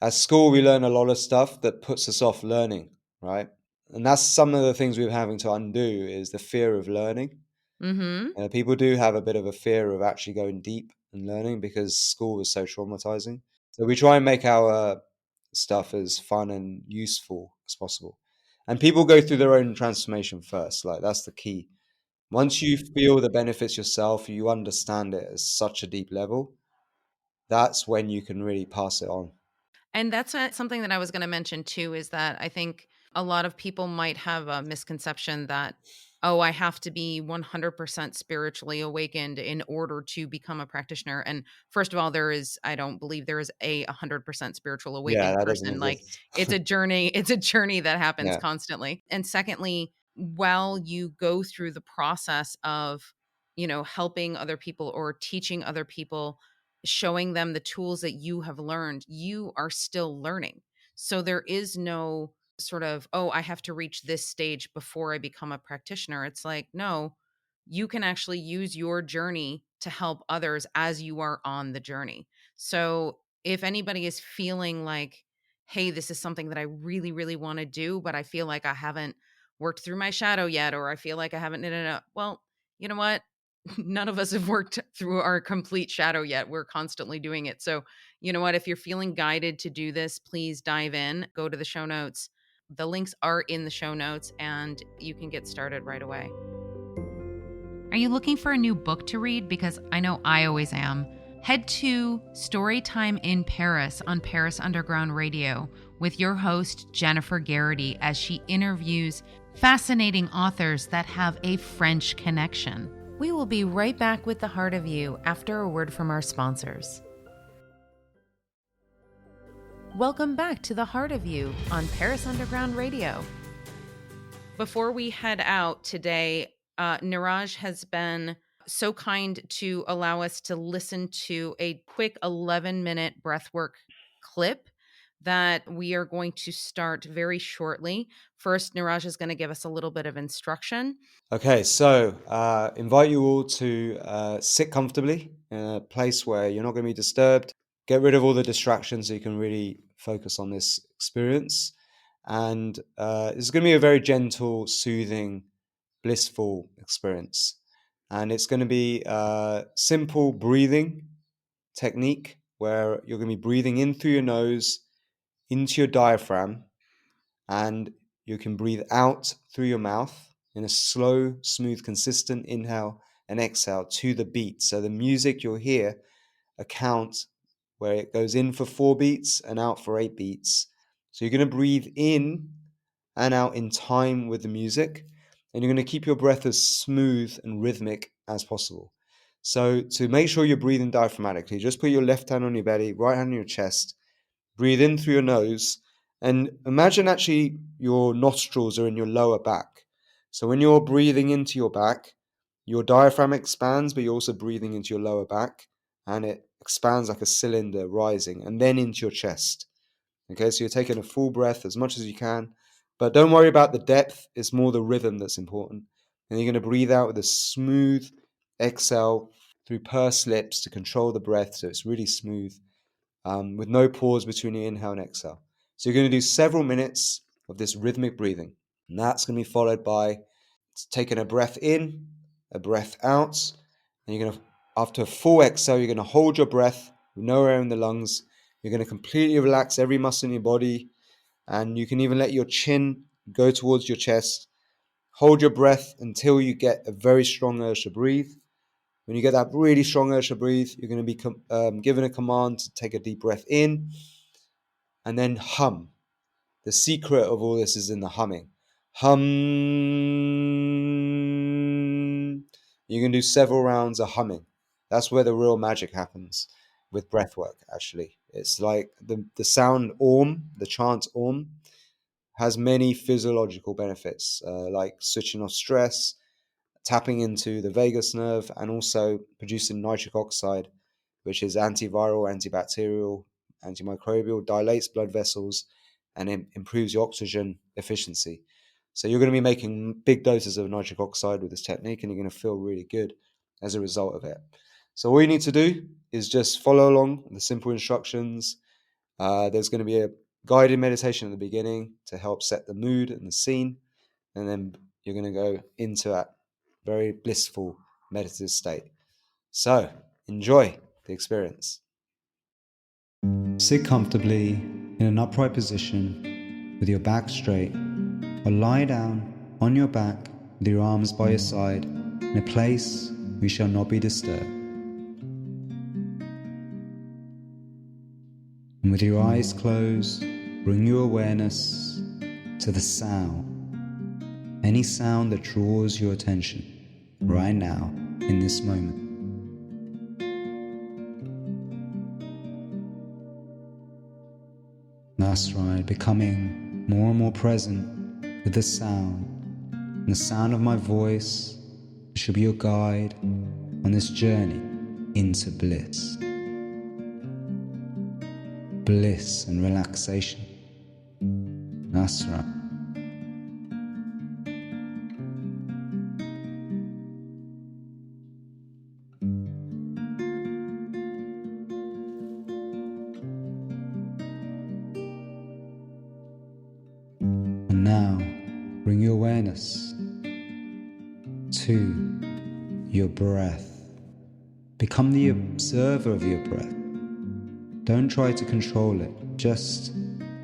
at school we learn a lot of stuff that puts us off learning, right? And that's some of the things we're having to undo, is the fear of learning. Mhm. People do have a bit of a fear of actually going deep and learning, because school is so traumatizing. So we try and make our stuff as fun and useful as possible. And people go through their own transformation first. Like, that's the key. Once you feel the benefits yourself, you understand it at such a deep level, that's when you can really pass it on. And that's something that I was going to mention too, is that I think a lot of people might have a misconception that, oh, I have to be 100% spiritually awakened in order to become a practitioner. And first of all, I don't believe there is a 100% spiritual Yeah, awakened that doesn't person. Like, exist. it's a journey, it's a journey that happens Yeah. constantly. And secondly, while you go through the process of, helping other people or teaching other people, showing them the tools that you have learned, you are still learning. So there is no sort of, oh, I have to reach this stage before I become a practitioner. It's like, no, you can actually use your journey to help others as you are on the journey. So if anybody is feeling like, hey, this is something that I really, really want to do, but I feel like I haven't worked through my shadow yet, or I feel like I haven't, no, no, no. Well, you know what? none of us have worked through our complete shadow yet. We're constantly doing it. So, you know what? If you're feeling guided to do this, please dive in, go to the show notes. The links are in the show notes, and you can get started right away. Are you looking for a new book to read? Because I know I always am. Head to Storytime in Paris on Paris Underground Radio with your host, Jennifer Garrity, as she interviews fascinating authors that have a French connection. We will be right back with The Heart of You after a word from our sponsors. Welcome back to The Heart of You on Paris Underground Radio. Before we head out today, Niraj has been so kind to allow us to listen to a quick 11-minute breathwork clip that we are going to start very shortly. First, Niraj is going to give us a little bit of instruction. Okay, so invite you all to sit comfortably in a place where you're not going to be disturbed. Get rid of all the distractions so you can really focus on this experience. And it's going to be a very gentle, soothing, blissful experience. And it's going to be a simple breathing technique where you're going to be breathing in through your nose into your diaphragm, and you can breathe out through your mouth in a slow, smooth, consistent inhale and exhale to the beat. So the music you'll hear a count where it goes in for 4 beats and out for 8 beats. So you're going to breathe in and out in time with the music, and you're going to keep your breath as smooth and rhythmic as possible. So to make sure you're breathing diaphragmatically, just put your left hand on your belly, right hand on your chest, breathe in through your nose, and imagine actually your nostrils are in your lower back. So when you're breathing into your back, your diaphragm expands, but you're also breathing into your lower back, and it expands like a cylinder rising, and then into your chest. Okay, so you're taking a full breath as much as you can, but don't worry about the depth. It's more the rhythm that's important. And you're going to breathe out with a smooth exhale through pursed lips to control the breath so it's really smooth, with no pause between your inhale and exhale. So you're going to do several minutes of this rhythmic breathing. And that's going to be followed by taking a breath in, a breath out. And you're going to, after a full exhale, you're going to hold your breath with no air in the lungs. You're going to completely relax every muscle in your body. And you can even let your chin go towards your chest. Hold your breath until you get a very strong urge to breathe. When you get that really strong urge to breathe, you're going to be given a command to take a deep breath in and then hum. The secret of all this is in the humming. Hum. You can do several rounds of humming. That's where the real magic happens with breath work, actually. It's like the sound Om, the chant Om, has many physiological benefits, like switching off stress, tapping into the vagus nerve, and also producing nitric oxide, which is antiviral, antibacterial, antimicrobial, dilates blood vessels, and improves your oxygen efficiency. So you're going to be making big doses of nitric oxide with this technique, and you're going to feel really good as a result of it. So all you need to do is just follow along the simple instructions. There's going to be a guided meditation at the beginning to help set the mood and the scene, and then you're going to go into that very blissful meditative state. So enjoy the experience. Sit comfortably in an upright position with your back straight, or lie down on your back with your arms by your side in a place where you shall not be disturbed. And with your eyes closed, bring your awareness to the sound. Any sound that draws your attention right now in this moment. That's right, becoming more and more present with the sound. And the sound of my voice should be your guide on this journey into bliss. Bliss and relaxation. That's right. And now, bring your awareness to your breath. Become the observer of your breath. Don't try to control it. Just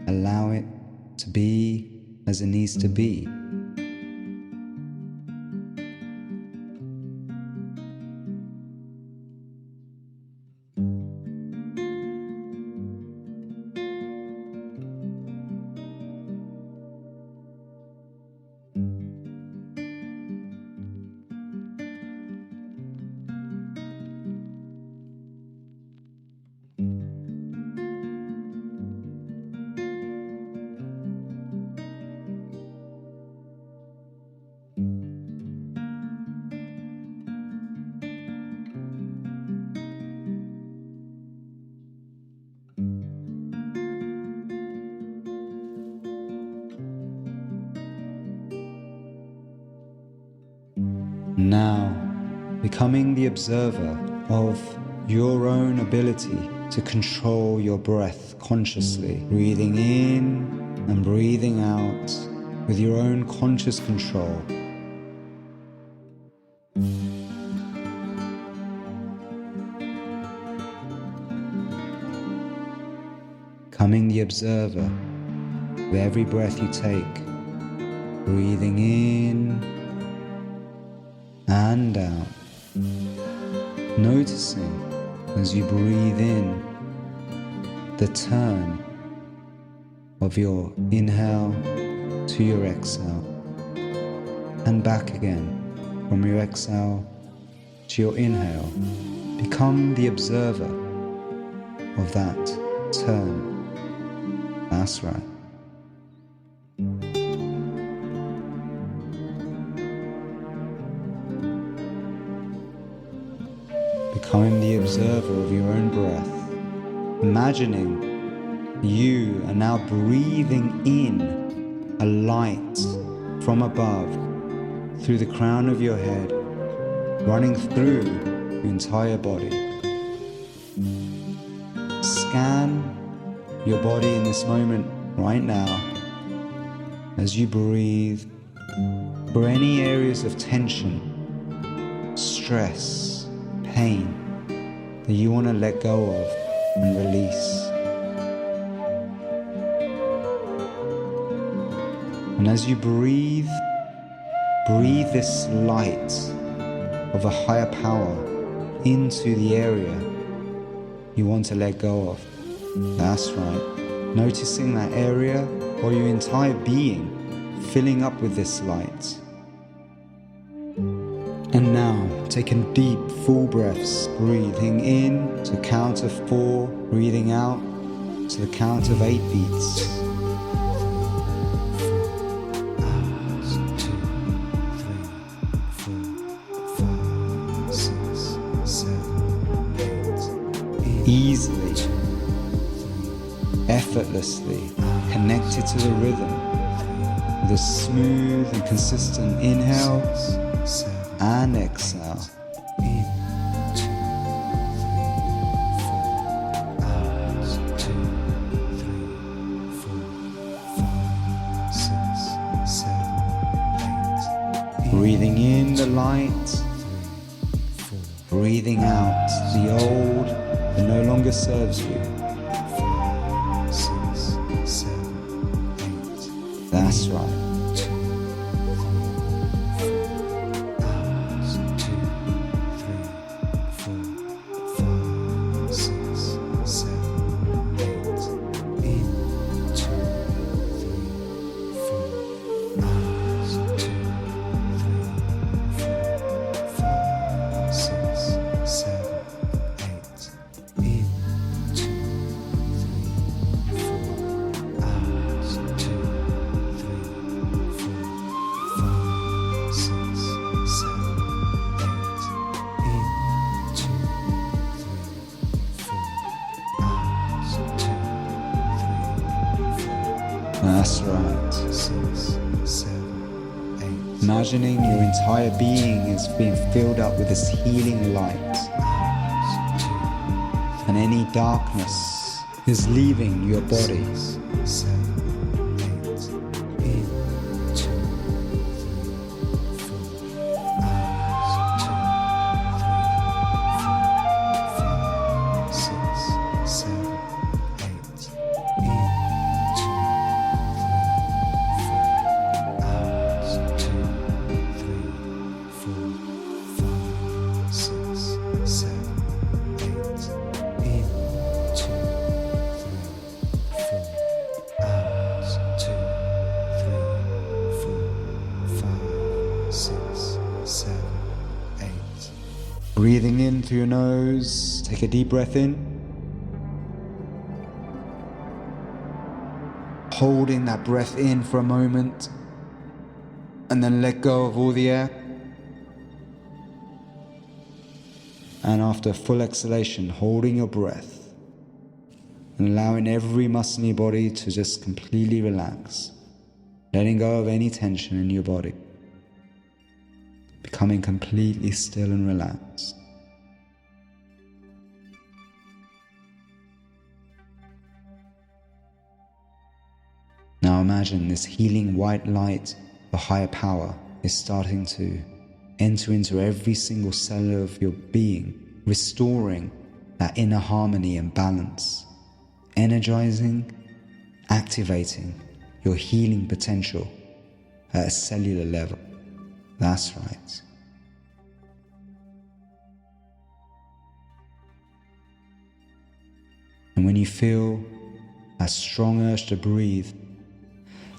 allow it to be as it needs to be. Now, becoming the observer of your own ability to control your breath consciously, breathing in and breathing out with your own conscious control. Becoming the observer of every breath you take, breathing in and out, noticing as you breathe in the turn of your inhale to your exhale and back again from your exhale to your inhale. Become the observer of that turn. That's right. Becoming the observer of your own breath, imagining you are now breathing in a light from above through the crown of your head, running through your entire body. Scan your body in this moment right now as you breathe for any areas of tension, stress, pain that you want to let go of and release. And as you breathe this light of a higher power into the area you want to let go of. That's right. Noticing that area or your entire being filling up with this light. And now, taking deep, full breaths, breathing in to count of 4, breathing out to the count of 8 beats. 1, 2, 3, 4, 5, 6, 7, 8. Easily, effortlessly connected to the rhythm with a smooth and consistent inhale and exhale. In, 2, 3, 4, 5, 6, 7, 8. Breathing in the light, breathing out the old that no longer serves you. 5, 6, 7, 8. That's right. That's right. 6, 7, 8. Imagining your entire being is being filled up with this healing light. And any darkness is leaving your body. 6, 7, 8. In, 2, 3, 4, 5, 6, 7, 8. Breathing in through your nose, take a deep breath in. Holding that breath in for a moment, and then let go of all the air. And after full exhalation, holding your breath and allowing every muscle in your body to just completely relax, letting go of any tension in your body, becoming completely still and relaxed. Now imagine this healing white light, the higher power, is starting to enter into every single cell of your being, restoring that inner harmony and balance, energizing, activating your healing potential at a cellular level. That's right. And when you feel a strong urge to breathe,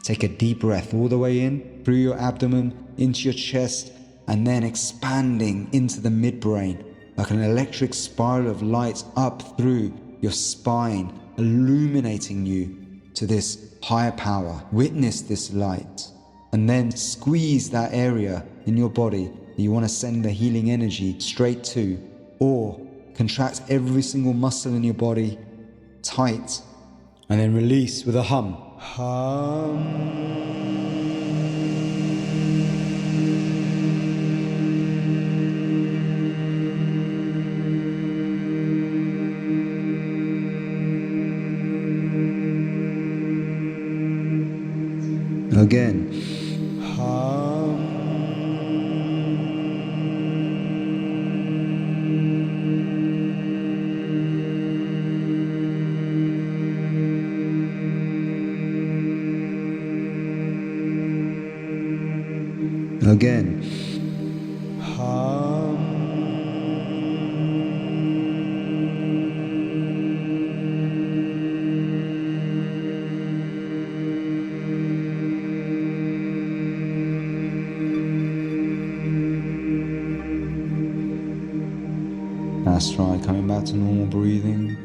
take a deep breath all the way in, through your abdomen, into your chest, and then expanding into the midbrain, like an electric spiral of light up through your spine, illuminating you to this higher power. Witness this light, and then squeeze that area in your body that you want to send the healing energy straight to, or contract every single muscle in your body tight, and then release with a hum. Again. Again. That's right, coming back to normal breathing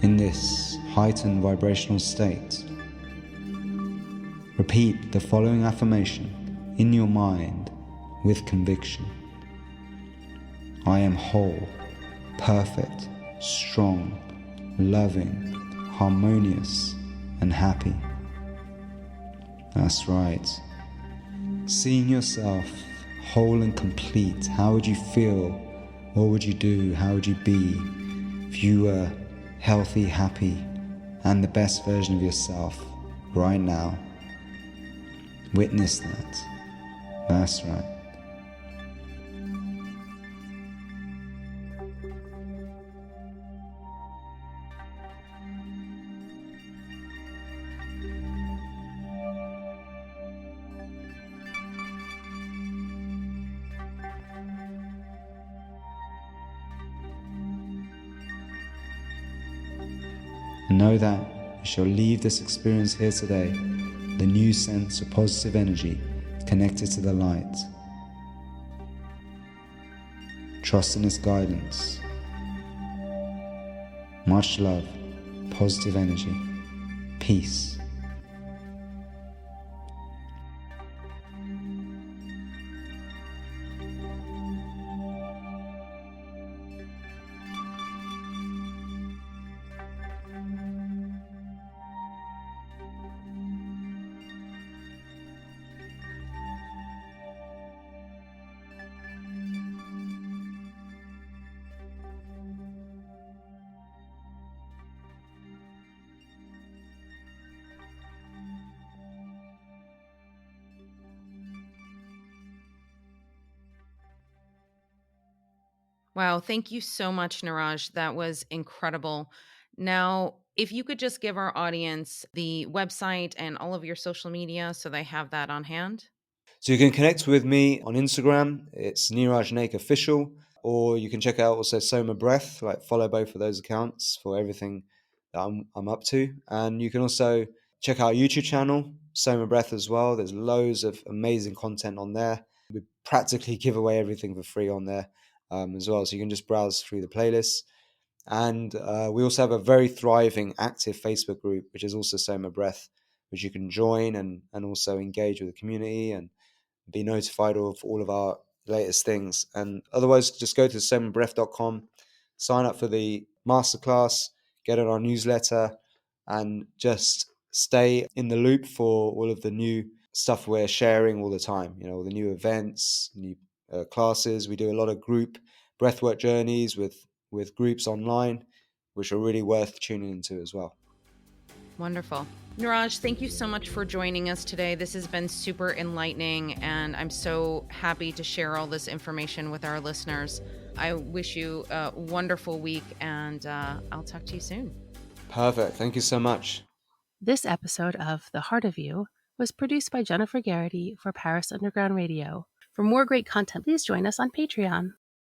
in this heightened vibrational state. Repeat the following affirmation in your mind with conviction. I am whole, perfect, strong, loving, harmonious, and happy. That's right. Seeing yourself whole and complete, how would you feel? What would you do? How would you be if you were healthy, happy, and the best version of yourself right now? Witness that. That's right. And know that you shall leave this experience here today with a new sense of positive energy connected to the light. Trust in its guidance. Much love, positive energy, peace. Wow, thank you so much, Niraj. That was incredible. Now, if you could just give our audience the website and all of your social media so they have that on hand. So you can connect with me on Instagram. It's Niraj Naik Official. Or you can check out also Soma Breath, like follow both of those accounts for everything that I'm up to. And you can also check out our YouTube channel, Soma Breath as well. There's loads of amazing content on there. We practically give away everything for free on there. as well. So you can just browse through the playlists. And we also have a very thriving, active Facebook group, which is also Soma Breath, which you can join and also engage with the community and be notified of all of our latest things. And otherwise, just go to somabreath.com, sign up for the masterclass, get on our newsletter, and just stay in the loop for all of the new stuff we're sharing all the time. You know, all the new events, new classes. We do a lot of group breathwork journeys with groups online, which are really worth tuning into as well. Wonderful. Niraj, thank you so much for joining us today. This has been super enlightening, and I'm so happy to share all this information with our listeners. I wish you a wonderful week, and I'll talk to you soon. Perfect. Thank you so much. This episode of The Heart of You was produced by Jennifer Garrity for Paris Underground Radio. For more great content, please join us on Patreon.